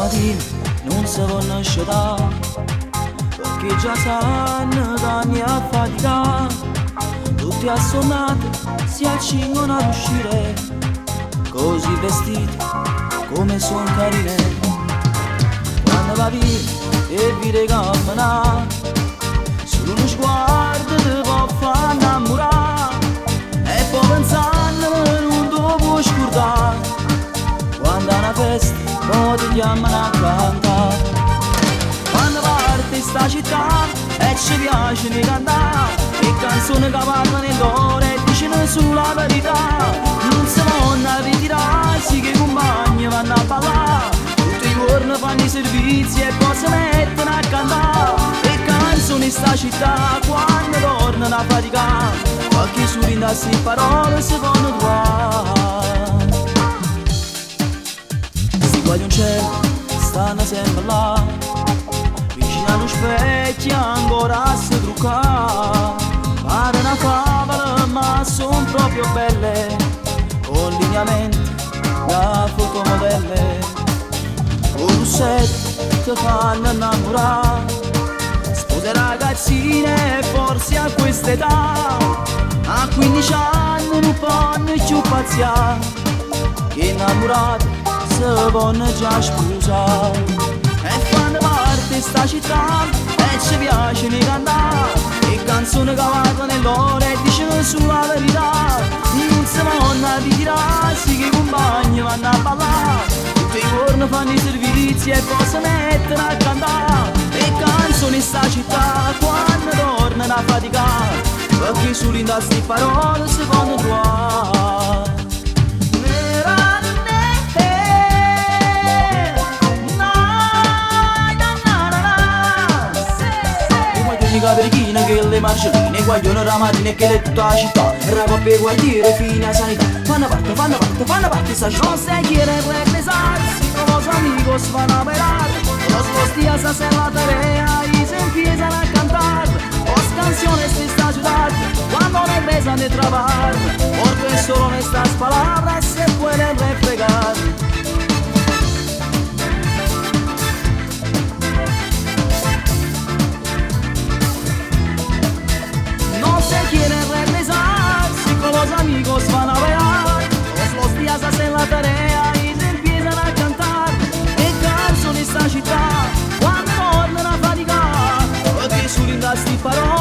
mattina non si può nascere, perché già sanno che anni a fatica, tutti assonnati si accingono ad uscire, così vestiti come son carine. Quando va via e vede camminare, solo uno sguardo ti può far innamorare, e poi pensando non ti puoi scordare, quando a una festa poi ti chiamano a cantare. Quando parte sta città e ci piace di cantare, e canzoni che parlano nell'ore e dicono sulla verità, non si vanno a ritirarsi che i compagni vanno a ballare, tutti i giorni fanno i servizi e poi si mettono a cantare, e canzoni sta città quando tornano a faticare, qualche sorride a queste parole si fanno trovare. Si guarda un cielo, stanno sempre là, vicino allo specchio ancora a si truccare, pare una favola ma son proprio belle, con lineamenti da fotomodelle, con russetti che fanno innamorare, spose ragazzine forse a quest'età, a 15 anni non fanno più pazziare, che innamorati si vanno già sposare. E fanno parte sta città e ci piace di cantare, e canzoni che parlano nell'ore e dicono sulla verità, non si vanno a ritirarsi che i compagni vanno a ballare, tutti i giorni fanno i servizi e poi si mettono a cantare, e canzoni sta città quando tornano a faticare, perché solo in queste parole si vanno trovare. Caprichina che le marcelline guagliano la mattina e che le tutta la città, racoppe quartiere fine a sanità, fanno parte sta città. Non se quiere regresarsi, con los amigos van a bailar, los días hacen la tarea y se empiezan a cantar las canciones de esta ciudad cuando regresan de trabajar, porque solo en estas palabras se pueden reflejar. Quieren regresarse, con los amigos van a bailar, todos los días hacen la tarea y se empiezan a cantar, e canzoni sta città quando tornano a faticare, perché solo in queste parole